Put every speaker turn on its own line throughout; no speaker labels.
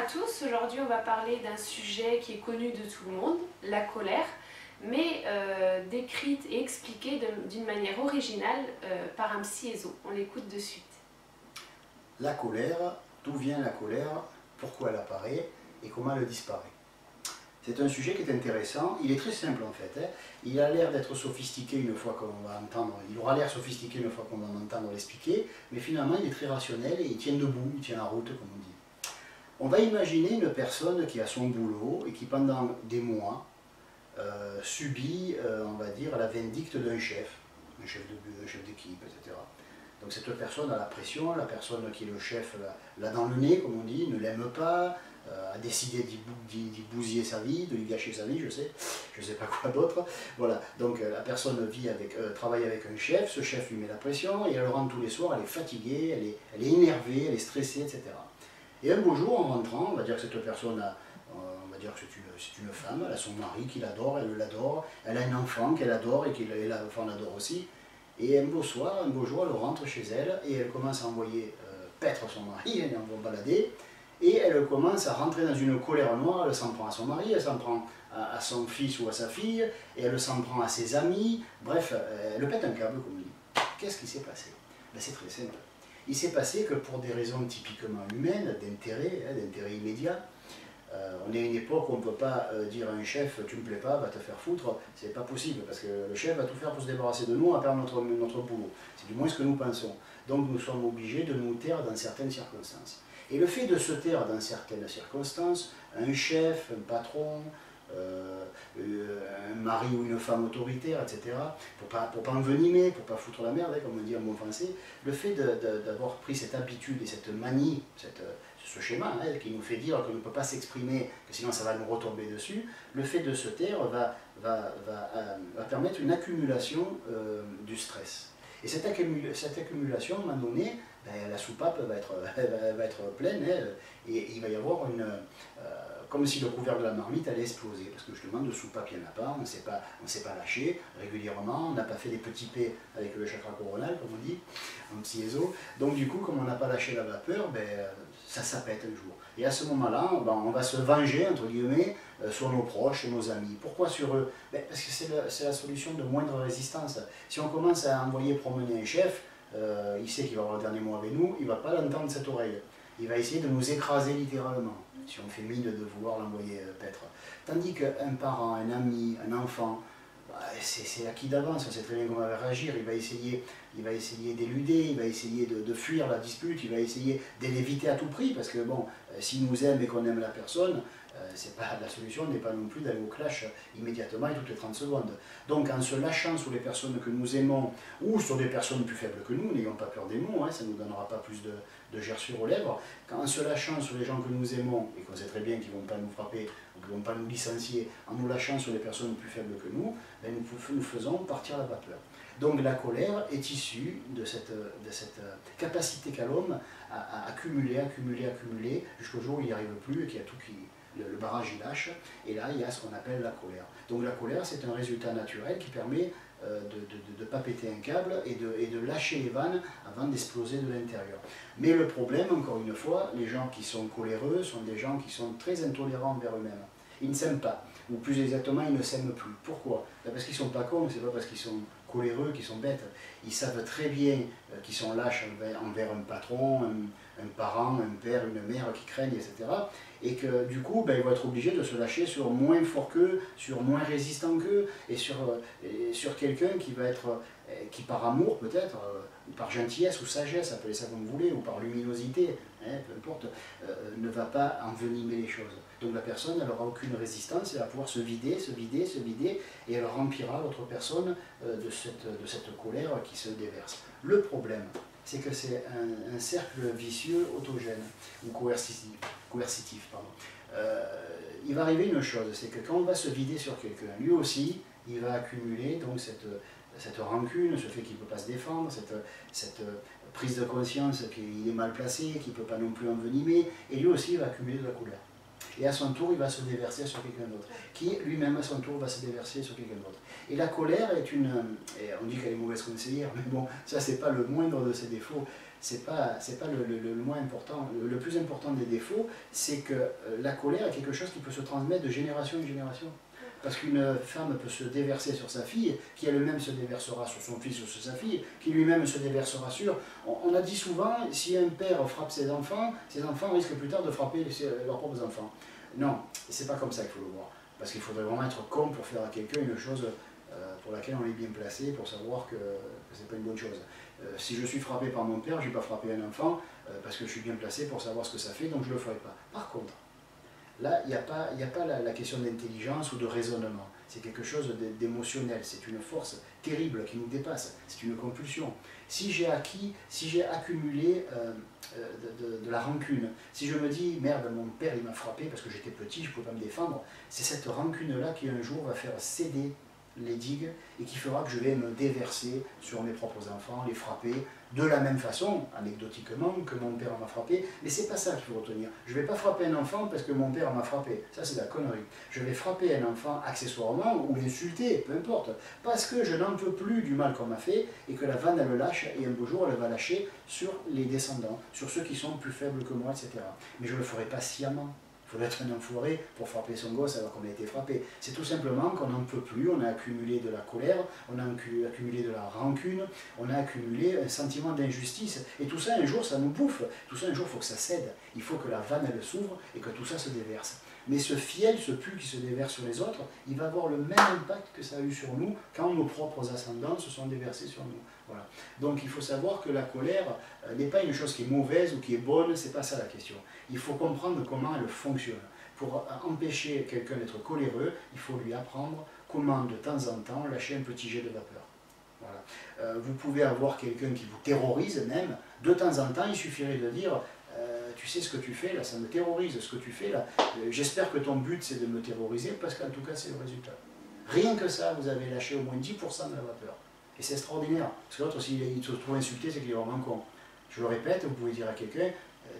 tous, aujourd'hui on va parler d'un sujet qui est connu de tout le monde, la colère, mais décrite et expliquée d'une manière originale par un psy ESO. On l'écoute de suite.
La colère, d'où vient la colère, pourquoi elle apparaît et comment elle disparaît. C'est un sujet qui est intéressant, il est très simple en fait. Il a l'air d'être sophistiqué une fois qu'on va entendre, il aura l'air sophistiqué une fois qu'on va entendre l'expliquer, mais finalement il est très rationnel et il tient debout, il tient la route comme on dit. On va imaginer une personne qui a son boulot et qui pendant des mois subit, on va dire, la vindicte d'un chef d'équipe, etc. Donc cette personne a la pression, la personne qui est le chef l'a dans le nez, comme on dit, ne l'aime pas, a décidé d'y bousiller sa vie, de lui gâcher sa vie, je sais pas quoi d'autre. Voilà, donc la personne travaille avec un chef, ce chef lui met la pression et elle rentre tous les soirs, elle est fatiguée, elle est énervée, elle est stressée, etc. Et un beau jour, en rentrant, on va dire que cette personne on va dire que c'est une femme, elle a son mari qui l'adore, elle l'adore, elle a un enfant qu'elle adore et l'enfant l'adore aussi. Et un beau soir, un beau jour, elle rentre chez elle et elle commence à envoyer paître son mari, elle va balader, et elle commence à rentrer dans une colère noire, elle s'en prend à son mari, elle s'en prend à son fils ou à sa fille, et elle s'en prend à ses amis, bref, elle pète un câble, comme on dit. Qu'est-ce qui s'est passé? Ben, c'est très simple. Il s'est passé que pour des raisons typiquement humaines, d'intérêt immédiat, on est à une époque où on ne peut pas dire à un chef tu ne me plais pas, va te faire foutre, c'est pas possible parce que le chef va tout faire pour se débarrasser de nous à perdre notre boulot. C'est du moins ce que nous pensons. Donc nous sommes obligés de nous taire dans certaines circonstances. Et le fait de se taire dans certaines circonstances, un chef, un patron, un mari ou une femme autoritaire, etc., pour pas envenimer, pour pas foutre la merde, comme on dit en bon français, le fait d'avoir pris cette habitude et cette manie, ce schéma qui nous fait dire qu'on ne peut pas s'exprimer, que sinon ça va nous retomber dessus, le fait de se taire va permettre une accumulation du stress. Et cette accumulation, à un moment donné, ben, la soupape va être pleine et il va y avoir comme si le couvercle de la marmite allait exploser, parce que justement de soupape il n'y en a pas, on ne s'est pas lâché régulièrement, on n'a pas fait des petits P avec le chakra coronal, comme on dit, en psy ESO. Donc du coup, comme on n'a pas lâché la vapeur, ben, ça pète un jour. Et à ce moment-là, ben, on va se venger, entre guillemets, sur nos proches, sur nos amis. Pourquoi sur eux? Ben, parce que c'est la solution de moindre résistance. Si on commence à envoyer promener un chef, il sait qu'il va avoir le dernier mot avec nous, il ne va pas l'entendre cette oreille. Il va essayer de nous écraser littéralement, si on fait mine de vouloir l'envoyer paître. Tandis qu'un parent, un ami, un enfant, bah, c'est acquis d'avance, on sait très bien comment il va réagir, il va essayer d'éluder, il va essayer de fuir la dispute, il va essayer de l'éviter à tout prix, parce que bon, s'il nous aime et qu'on aime la personne, la solution n'est pas non plus d'aller au clash immédiatement et toutes les 30 secondes. Donc en se lâchant sur les personnes que nous aimons ou sur des personnes plus faibles que nous, n'ayons pas peur des mots, ça ne nous donnera pas plus de gerçures aux lèvres, en se lâchant sur les gens que nous aimons et qu'on sait très bien qu'ils ne vont pas nous frapper ou qu'ils ne vont pas nous licencier, en nous lâchant sur les personnes plus faibles que nous, ben nous faisons partir la vapeur. Donc la colère est issue de cette capacité qu'a l'homme à accumuler jusqu'au jour où il n'y arrive plus et qu'il y a tout qui... Le barrage il lâche, et là il y a ce qu'on appelle la colère. Donc la colère c'est un résultat naturel qui permet de ne pas péter un câble et de lâcher les vannes avant d'exploser de l'intérieur. Mais le problème, encore une fois, les gens qui sont coléreux sont des gens qui sont très intolérants envers eux-mêmes. Ils ne s'aiment pas, ou plus exactement ils ne s'aiment plus. Pourquoi? Parce qu'ils ne sont pas cons, c'est pas parce qu'ils sont coléreux qu'ils sont bêtes. Ils savent très bien qu'ils sont lâches envers un patron, un parent, un père, une mère qui craignent, etc. Et que du coup, ben, ils vont être obligés de se lâcher sur moins fort qu'eux, sur moins résistant qu'eux, et sur quelqu'un qui par amour peut-être, ou par gentillesse ou sagesse, appelez ça comme vous voulez, ou par luminosité, peu importe, ne va pas envenimer les choses. Donc la personne, elle n'aura aucune résistance, elle va pouvoir se vider, et elle remplira l'autre personne de cette colère qui se déverse. Le problème, c'est que c'est un cercle vicieux autogène, ou coercitif. Il va arriver une chose, c'est que quand on va se vider sur quelqu'un, lui aussi, il va accumuler donc cette rancune, ce fait qu'il ne peut pas se défendre, cette prise de conscience qu'il est mal placé, qu'il ne peut pas non plus envenimer, et lui aussi il va accumuler de la colère. Et à son tour, il va se déverser sur quelqu'un d'autre, qui lui-même à son tour va se déverser sur quelqu'un d'autre. Et la colère est on dit qu'elle est mauvaise conseillère, mais bon, ça c'est pas le moindre de ses défauts. C'est pas le moins important. Le plus important des défauts, c'est que la colère est quelque chose qui peut se transmettre de génération en génération. Parce qu'une femme peut se déverser sur sa fille, qui elle-même se déversera sur son fils ou sur sa fille, qui lui-même se déversera sur... On a dit souvent, si un père frappe ses enfants risquent plus tard de frapper leurs propres enfants. Non, c'est pas comme ça qu'il faut le voir. Parce qu'il faudrait vraiment être con pour faire à quelqu'un une chose pour laquelle on est bien placé, pour savoir que c'est pas une bonne chose. Si je suis frappé par mon père, je ne vais pas frapper un enfant parce que je suis bien placé pour savoir ce que ça fait, donc je ne le ferai pas. Par contre, là, il n'y a pas la question d'intelligence ou de raisonnement. C'est quelque chose d'émotionnel, c'est une force terrible qui nous dépasse, c'est une compulsion. Si j'ai accumulé de la rancune, si je me dis, merde, mon père il m'a frappé parce que j'étais petit, je ne pouvais pas me défendre, c'est cette rancune-là qui un jour va faire céder les digues et qui fera que je vais me déverser sur mes propres enfants, les frapper de la même façon, anecdotiquement, que mon père m'a frappé, mais c'est pas ça qu'il faut retenir. Je ne vais pas frapper un enfant parce que mon père m'a frappé, ça c'est de la connerie. Je vais frapper un enfant accessoirement ou l'insulter, peu importe, parce que je n'en peux plus du mal qu'on m'a fait et que la vanne elle le lâche et un beau jour elle va lâcher sur les descendants, sur ceux qui sont plus faibles que moi, etc. Mais je ne le ferai pas sciemment. Il faudrait être un enfoiré pour frapper son gosse alors qu'on a été frappé. C'est tout simplement qu'on n'en peut plus, on a accumulé de la colère, on a accumulé de la rancune, on a accumulé un sentiment d'injustice. Et tout ça, un jour, ça nous bouffe. Tout ça, un jour, il faut que ça cède. Il faut que la vanne, elle s'ouvre et que tout ça se déverse. Mais ce fiel, ce pu qui se déverse sur les autres, il va avoir le même impact que ça a eu sur nous quand nos propres ascendants se sont déversés sur nous. Voilà. Donc il faut savoir que la colère n'est pas une chose qui est mauvaise ou qui est bonne, c'est pas ça la question. Il faut comprendre comment elle fonctionne. Pour empêcher quelqu'un d'être coléreux, il faut lui apprendre comment de temps en temps lâcher un petit jet de vapeur. Voilà. Vous pouvez avoir quelqu'un qui vous terrorise même, de temps en temps il suffirait de dire tu sais ce que tu fais là, ça me terrorise ce que tu fais là, j'espère que ton but c'est de me terroriser parce qu'en tout cas c'est le résultat. Rien que ça, vous avez lâché au moins 10% de la vapeur. Et c'est extraordinaire, parce que l'autre, s'il se trouve insulté, c'est qu'il est vraiment con. Je le répète, vous pouvez dire à quelqu'un,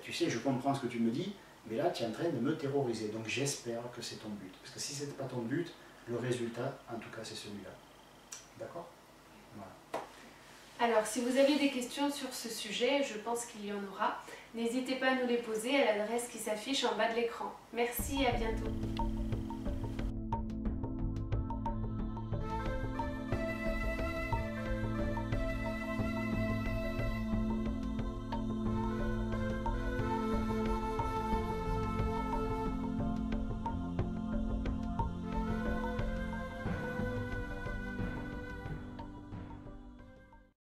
tu sais, je comprends ce que tu me dis, mais là, tu es en train de me terroriser, donc j'espère que c'est ton but. Parce que si ce n'est pas ton but, le résultat, en tout cas, c'est celui-là. D'accord ? Voilà.
Alors, si vous avez des questions sur ce sujet, je pense qu'il y en aura. N'hésitez pas à nous les poser à l'adresse qui s'affiche en bas de l'écran. Merci et à bientôt.